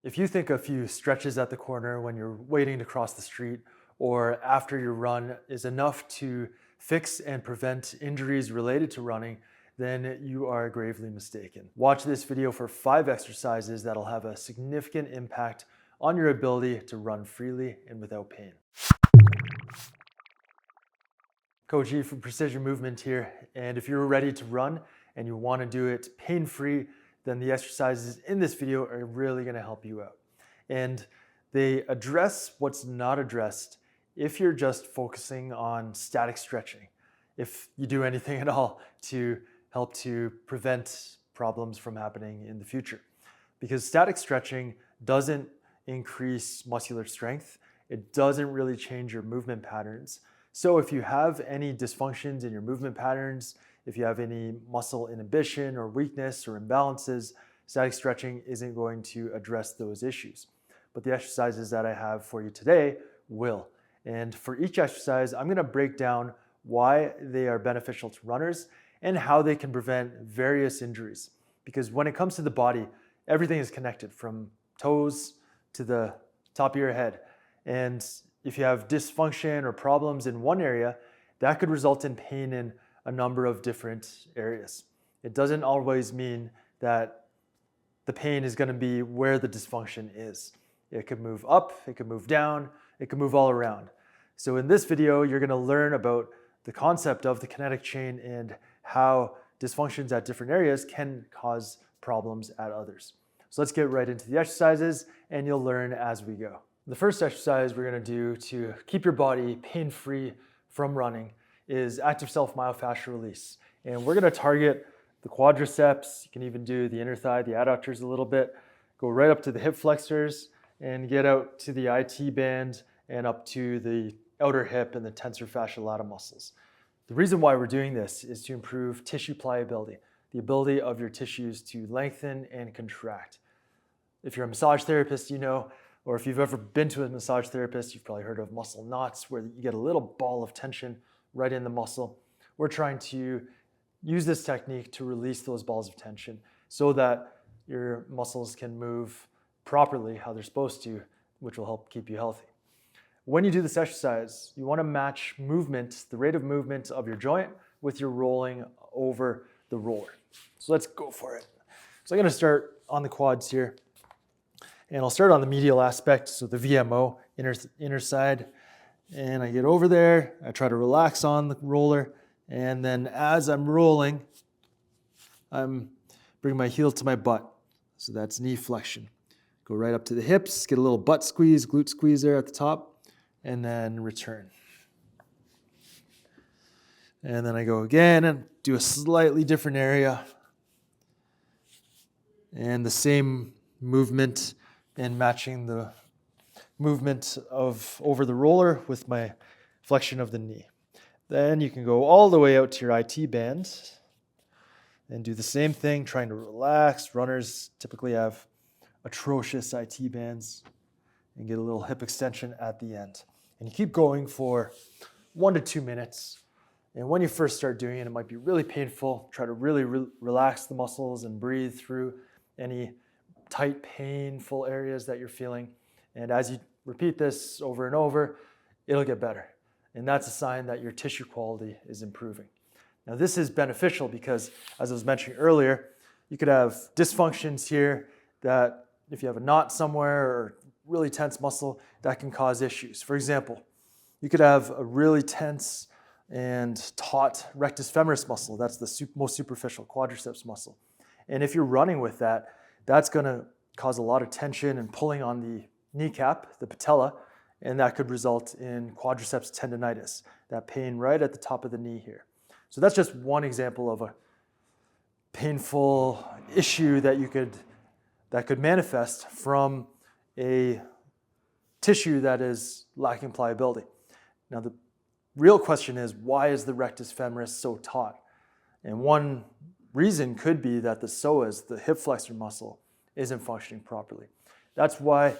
If you think a few stretches at the corner when you're waiting to cross the street or after your run is enough to fix and prevent injuries related to running, then you are gravely mistaken. Watch this video for 5 exercises that'll have a significant impact on your ability to run freely and without pain. Coach E from Precision Movement here, and if you're ready to run and you want to do it pain-free, then the exercises in this video are really going to help you out. And they address what's not addressed if you're just focusing on static stretching, if you do anything at all to help to prevent problems from happening in the future. Because static stretching doesn't increase muscular strength, it doesn't really change your movement patterns. So if you have any dysfunctions in your movement patterns, if you have any muscle inhibition or weakness or imbalances, static stretching isn't going to address those issues. But the exercises that I have for you today will. And for each exercise, I'm going to break down why they are beneficial to runners and how they can prevent various injuries. Because when it comes to the body, everything is connected from toes to the top of your head. And if you have dysfunction or problems in one area, that could result in pain in a number of different areas. It doesn't always mean that the pain is going to be where the dysfunction is. It could move up, it could move down, it could move all around. So in this video, you're going to learn about the concept of the kinetic chain and how dysfunctions at different areas can cause problems at others. So let's get right into the exercises and you'll learn as we go. The first exercise we're going to do to keep your body pain-free from running is active self-myofascial release. And we're going to target the quadriceps. You can even do the inner thigh, the adductors a little bit. Go right up to the hip flexors and get out to the IT band and up to the outer hip and the tensor fasciae lata muscles. The reason why we're doing this is to improve tissue pliability, the ability of your tissues to lengthen and contract. If you're a massage therapist, you know, or if you've ever been to a massage therapist, you've probably heard of muscle knots where you get a little ball of tension right in the muscle. We're trying to use this technique to release those balls of tension so that your muscles can move properly how they're supposed to, which will help keep you healthy. When you do this exercise, you want to match movement, the rate of movement of your joint with your rolling over the roller. So let's go for it. So I'm going to start on the quads here. And I'll start on the medial aspect, so the VMO, inner side. And I get over there, I try to relax on the roller, and then as I'm rolling, I'm bring my heel to my butt. So that's knee flexion. Go right up to the hips, get a little butt squeeze, glute squeeze there at the top, and then return. And then I go again and do a slightly different area. And the same movement and matching the movement of over the roller with my flexion of the knee. Then you can go all the way out to your IT band and do the same thing, trying to relax. Runners typically have atrocious IT bands and get a little hip extension at the end. And you keep going for 1 to 2 minutes. And when you first start doing it, it might be really painful. Try to really relax the muscles and breathe through any tight, painful areas that you're feeling. And as you repeat this over and over, it'll get better. And that's a sign that your tissue quality is improving. Now this is beneficial because, as I was mentioning earlier, you could have dysfunctions here that if you have a knot somewhere or really tense muscle, that can cause issues. For example, you could have a really tense and taut rectus femoris muscle. That's the most superficial quadriceps muscle. And if you're running with that, that's going to cause a lot of tension and pulling on the kneecap, the patella, and that could result in quadriceps tendonitis, that pain right at the top of the knee here. So that's just one example of a painful issue that could manifest from a tissue that is lacking pliability. Now the real question is, why is the rectus femoris so taut? And one reason could be that the psoas, the hip flexor muscle, isn't functioning properly. That's why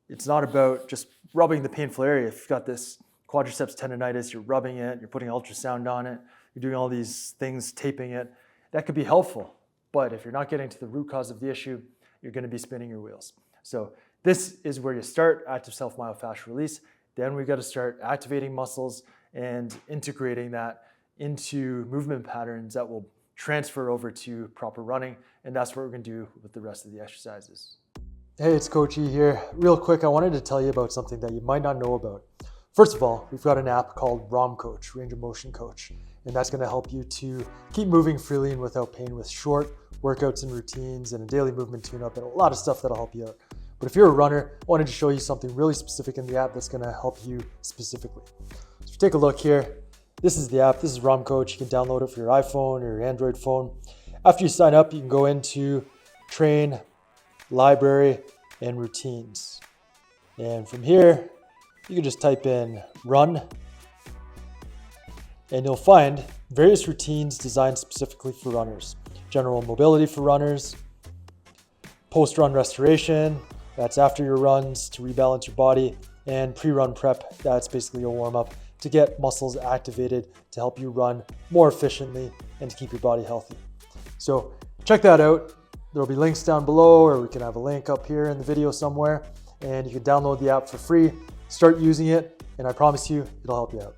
it's not about just rubbing the painful area. If you've got this quadriceps tendonitis, you're rubbing it, you're putting ultrasound on it, you're doing all these things, taping it. That could be helpful, but if you're not getting to the root cause of the issue, you're going to be spinning your wheels. So this is where you start active self-myofascial release. Then we got to start activating muscles and integrating that into movement patterns that will transfer over to proper running. And that's what we're going to do with the rest of the exercises. Hey, it's Coach E here. Real quick, I wanted to tell you about something that you might not know about. First of all, we've got an app called ROM Coach, Range of Motion Coach, and that's going to help you to keep moving freely and without pain with short workouts and routines and a daily movement tune-up and a lot of stuff that'll help you out. But if you're a runner, I wanted to show you something really specific in the app that's going to help you specifically. So if you take a look here, this is the app. This is ROM Coach. You can download it for your iPhone or your Android phone. After you sign up, you can go into Train, Library, and Routines. And from here, you can just type in Run, and you'll find various routines designed specifically for runners. General mobility for runners, post-run restoration, that's after your runs to rebalance your body, and pre-run prep, that's basically a warm-up to get muscles activated to help you run more efficiently and to keep your body healthy. So check that out. There'll be links down below, or we can have a link up here in the video somewhere, and you can download the app for free, start using it, and I promise you, it'll help you out.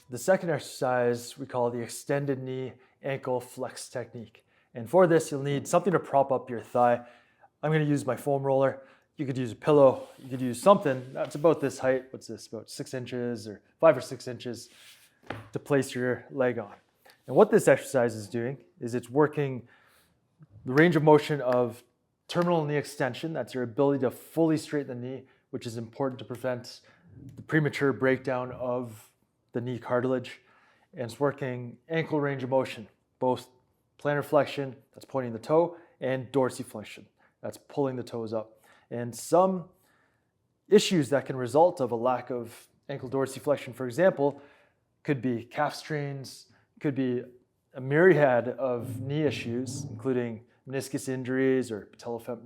The second exercise we call the extended knee ankle flex technique. And for this, you'll need something to prop up your thigh. I'm going to use my foam roller. You could use a pillow. You could use something that's about this height. What's this, about 6 inches or 5 or 6 inches to place your leg on. And what this exercise is doing is it's working the range of motion of terminal knee extension. That's your ability to fully straighten the knee, which is important to prevent the premature breakdown of the knee cartilage. And it's working ankle range of motion, both plantar flexion, that's pointing the toe, and dorsiflexion, that's pulling the toes up. And some issues that can result of a lack of ankle dorsiflexion, for example, could be calf strains, could be a myriad of knee issues, including meniscus injuries or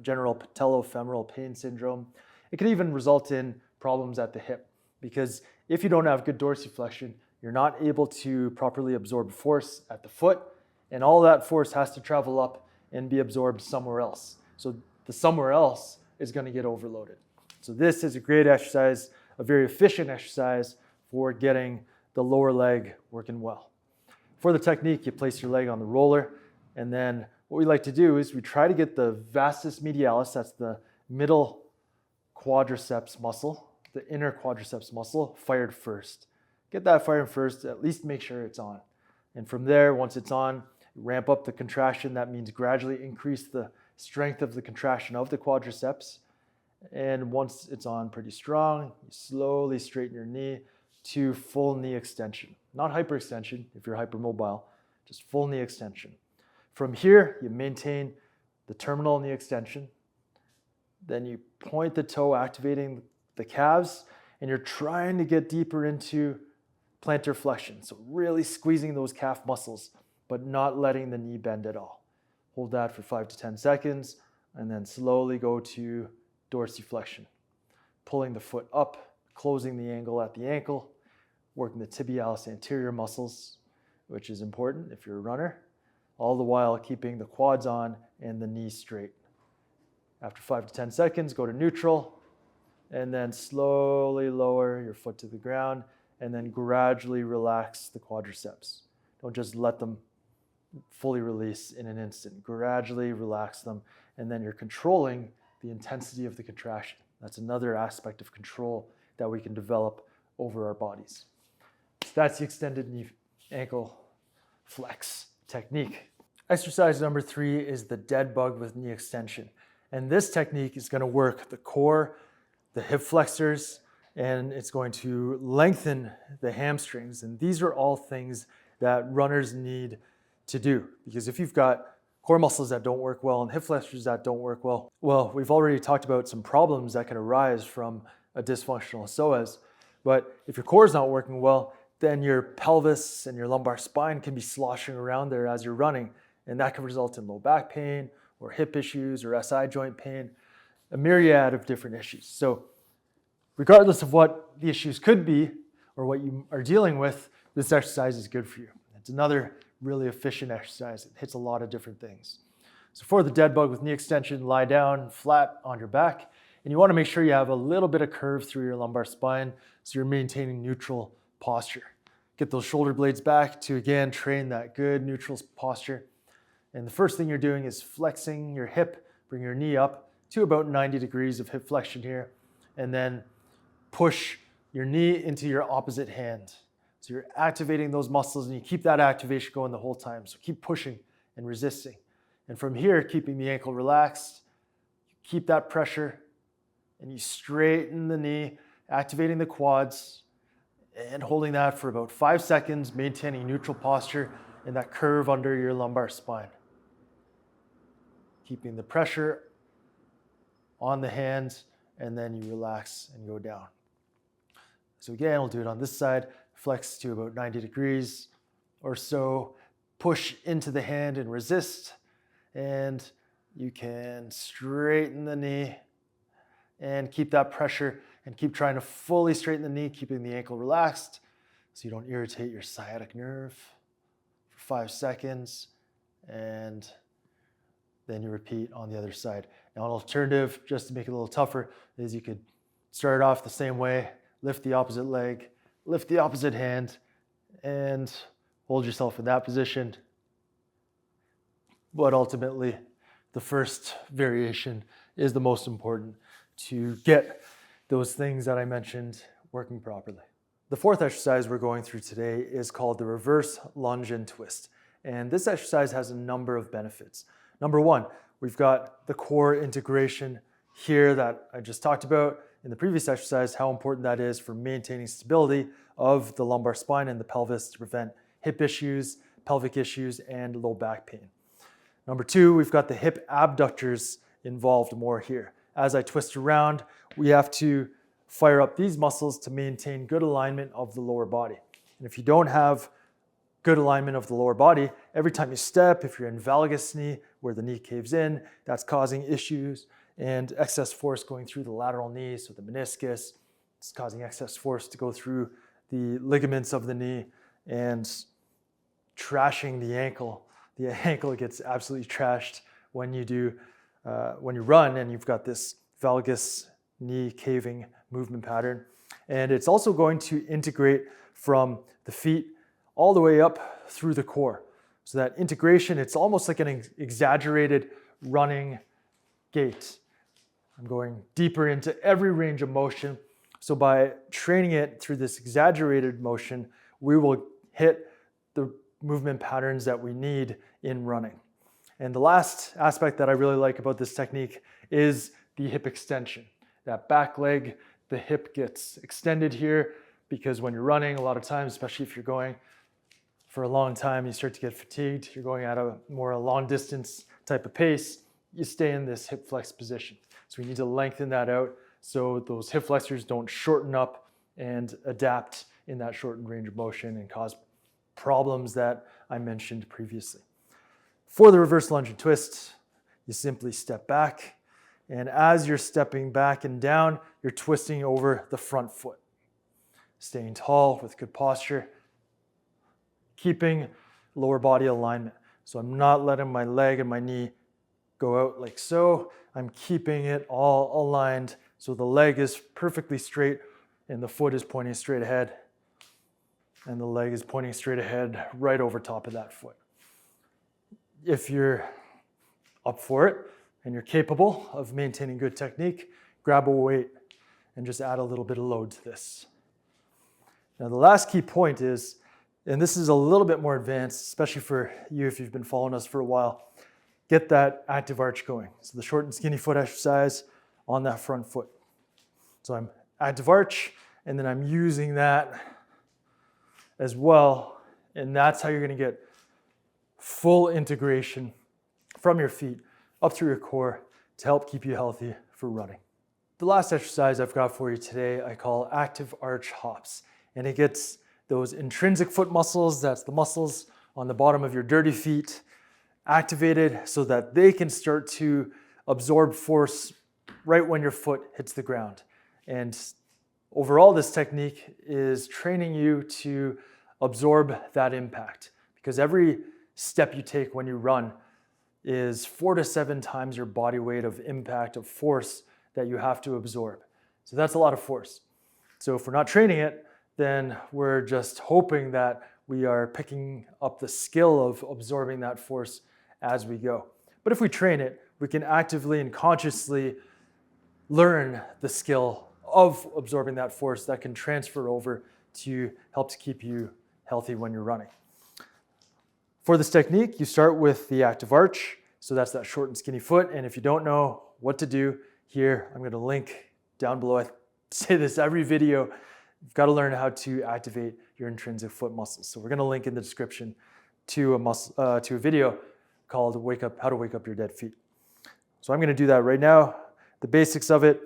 general patellofemoral pain syndrome. It could even result in problems at the hip, because if you don't have good dorsiflexion, you're not able to properly absorb force at the foot, and all that force has to travel up and be absorbed somewhere else. So the somewhere else is going to get overloaded. So this is a great exercise, a very efficient exercise for getting the lower leg working well. For the technique, you place your leg on the roller, and then what we like to do is we try to get the vastus medialis, that's the middle quadriceps muscle, the inner quadriceps muscle, fired first. Get that fired first, at least make sure it's on. And from there, once it's on, ramp up the contraction. That means gradually increase the strength of the contraction of the quadriceps. And once it's on pretty strong, you slowly straighten your knee to full knee extension. Not hyperextension if you're hypermobile, just full knee extension. From here, you maintain the terminal knee extension. Then you point the toe, activating the calves, and you're trying to get deeper into plantar flexion. So really squeezing those calf muscles, but not letting the knee bend at all. Hold that for 5 to 10 seconds, and then slowly go to dorsiflexion. Pulling the foot up, closing the angle at the ankle, working the tibialis anterior muscles, which is important if you're a runner, all the while keeping the quads on and the knee straight. After 5 to 10 seconds, go to neutral, and then slowly lower your foot to the ground, and then gradually relax the quadriceps. Don't just let them fully release in an instant. Gradually relax them, and then you're controlling the intensity of the contraction. That's another aspect of control that we can develop over our bodies. So that's the extended knee ankle flex technique. Exercise number 3 is the dead bug with knee extension. And this technique is going to work the core, the hip flexors, and it's going to lengthen the hamstrings. And these are all things that runners need to do, because if you've got core muscles that don't work well and hip flexors that don't work well, we've already talked about some problems that can arise from a dysfunctional psoas. But if your core is not working well, then your pelvis and your lumbar spine can be sloshing around there as you're running, and that can result in low back pain or hip issues or SI joint pain, a myriad of different issues. So regardless of what the issues could be or what you are dealing with, this exercise is good for you. It's another really efficient exercise. It hits a lot of different things. So for the dead bug with knee extension, lie down flat on your back, and you want to make sure you have a little bit of curve through your lumbar spine so you're maintaining neutral posture. Get those shoulder blades back to, again, train that good neutral posture. And the first thing you're doing is flexing your hip, bring your knee up to about 90 degrees of hip flexion here, and then push your knee into your opposite hand. So you're activating those muscles, and you keep that activation going the whole time. So keep pushing and resisting. And from here, keeping the ankle relaxed, you keep that pressure, and you straighten the knee, activating the quads, and holding that for about 5 seconds, maintaining neutral posture and that curve under your lumbar spine. Keeping the pressure on the hands, and then you relax and go down. So again, we'll do it on this side. Flex to about 90 degrees or so. Push into the hand and resist. And you can straighten the knee and keep that pressure and keep trying to fully straighten the knee, keeping the ankle relaxed so you don't irritate your sciatic nerve for 5 seconds. And then you repeat on the other side. Now, an alternative, just to make it a little tougher, is you could start off the same way, lift the opposite leg, lift the opposite hand, and hold yourself in that position. But ultimately, the first variation is the most important to get those things that I mentioned working properly. The fourth exercise we're going through today is called the reverse lunge and twist. And this exercise has a number of benefits. Number one, we've got the core integration here that I just talked about in the previous exercise, how important that is for maintaining stability of the lumbar spine and the pelvis to prevent hip issues, pelvic issues, and low back pain. Number two, we've got the hip abductors involved more here. As I twist around, we have to fire up these muscles to maintain good alignment of the lower body. And if you don't have good alignment of the lower body, every time you step, if you're in valgus knee, where the knee caves in, that's causing issues and excess force going through the lateral knee, so the meniscus, it's causing excess force to go through the ligaments of the knee and trashing the ankle. The ankle gets absolutely trashed when you run and you've got this valgus knee caving movement pattern. And it's also going to integrate from the feet all the way up through the core. So that integration, it's almost like an exaggerated running gait. I'm going deeper into every range of motion. So by training it through this exaggerated motion, we will hit the movement patterns that we need in running. And the last aspect that I really like about this technique is the hip extension. That back leg, the hip gets extended here because when you're running, a lot of times, especially if you're going for a long time, you start to get fatigued. You're going at a more long distance type of pace. You stay in this hip flex position. So we need to lengthen that out so those hip flexors don't shorten up and adapt in that shortened range of motion and cause problems that I mentioned previously. For the reverse lunge and twist, you simply step back, and as you're stepping back and down, you're twisting over the front foot. Staying tall with good posture, keeping lower body alignment. So I'm not letting my leg and my knee go out like so. I'm keeping it all aligned so the leg is perfectly straight and the foot is pointing straight ahead. And the leg is pointing straight ahead right over top of that foot. If you're up for it and you're capable of maintaining good technique, grab a weight and just add a little bit of load to this. Now the last key point is, and this is a little bit more advanced, especially for you if you've been following us for a while, get that active arch going. So the short and skinny foot exercise on that front foot. So I'm active arch, and then I'm using that as well, and that's how you're going to get full integration from your feet up through your core to help keep you healthy for running. The last exercise I've got for you today I call active arch hops, and it gets those intrinsic foot muscles, that's the muscles on the bottom of your dirty feet, activated so that they can start to absorb force right when your foot hits the ground. And overall, this technique is training you to absorb that impact, because every step you take when you run, is 4 to 7 times your body weight of impact of force that you have to absorb. So that's a lot of force. So if we're not training it, then we're just hoping that we are picking up the skill of absorbing that force as we go. But if we train it, we can actively and consciously learn the skill of absorbing that force that can transfer over to help to keep you healthy when you're running. For this technique, you start with the active arch. So that's that short and skinny foot. And if you don't know what to do here, I'm going to link down below. I say this every video. You've got to learn how to activate your intrinsic foot muscles. So we're going to link in the description to a video called How to Wake Up Your Dead Feet. So I'm going to do that right now. The basics of it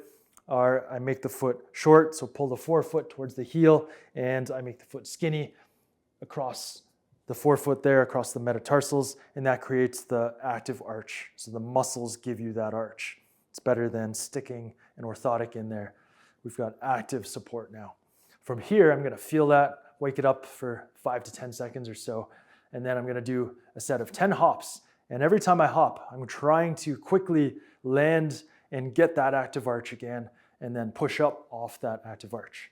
are I make the foot short, so pull the forefoot towards the heel, and I make the foot skinny across the forefoot there, across the metatarsals, and that creates the active arch. So the muscles give you that arch. It's better than sticking an orthotic in there. We've got active support now. From here, I'm going to feel that, wake it up for 5 to 10 seconds or so, and then I'm going to do a set of 10 hops. And every time I hop, I'm trying to quickly land and get that active arch again, and then push up off that active arch.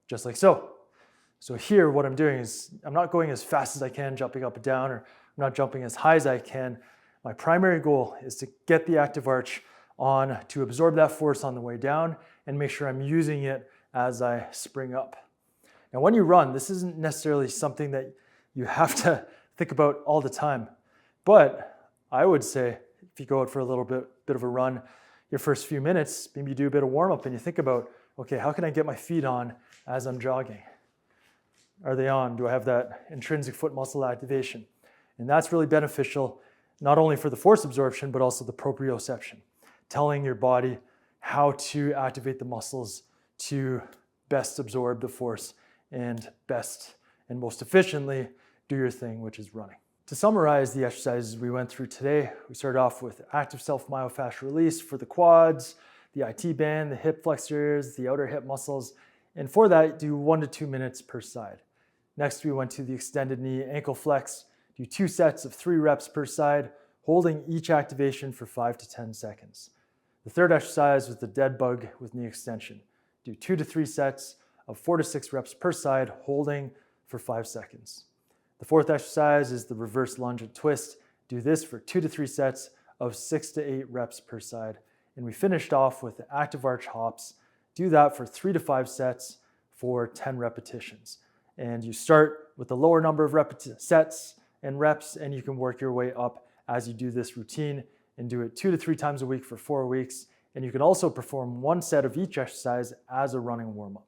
Just like so. So here, what I'm doing is I'm not going as fast as I can, jumping up and down, or I'm not jumping as high as I can. My primary goal is to get the active arch on, to absorb that force on the way down, and make sure I'm using it as I spring up. Now, when you run, this isn't necessarily something that you have to think about all the time. But I would say if you go out for a little bit of a run, your first few minutes, maybe you do a bit of warm up and you think about, okay, how can I get my feet on as I'm jogging? Are they on? Do I have that intrinsic foot muscle activation? And that's really beneficial, not only for the force absorption, but also the proprioception, telling your body how to activate the muscles to best absorb the force and best and most efficiently do your thing, which is running. To summarize the exercises we went through today, we started off with active self-myofascial release for the quads, the IT band, the hip flexors, the outer hip muscles, and for that, do 1 to 2 minutes per side. Next, we went to the extended knee ankle flex, do 2 sets of 3 reps per side, holding each activation for 5 to 10 seconds. The third exercise was the dead bug with knee extension. Do 2 to 3 sets of 4 to 6 reps per side, holding for 5 seconds. The fourth exercise is the reverse lunge and twist. Do this for 2 to 3 sets of 6 to 8 reps per side. And we finished off with the active arch hops. Do that for 3 to 5 sets for 10 repetitions. And you start with the lower number of sets and reps, and you can work your way up as you do this routine and do it 2 to 3 times a week for 4 weeks. And you can also perform 1 set of each exercise as a running warm-up.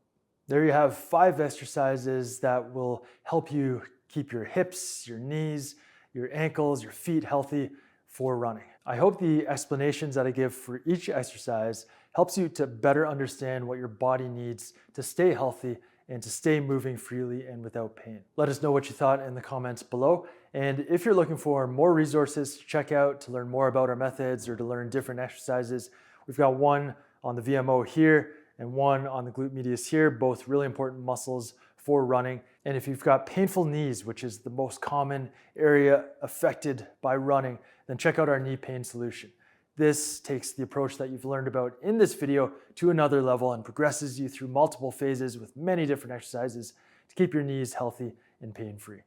There you have 5 exercises that will help you keep your hips, your knees, your ankles, your feet healthy for running. I hope the explanations that I give for each exercise helps you to better understand what your body needs to stay healthy and to stay moving freely and without pain. Let us know what you thought in the comments below. And if you're looking for more resources to check out, to learn more about our methods or to learn different exercises, we've got one on the VMO here and one on the glute medius here, both really important muscles for running. And if you've got painful knees, which is the most common area affected by running, then check out our knee pain solution. This takes the approach that you've learned about in this video to another level and progresses you through multiple phases with many different exercises to keep your knees healthy and pain-free.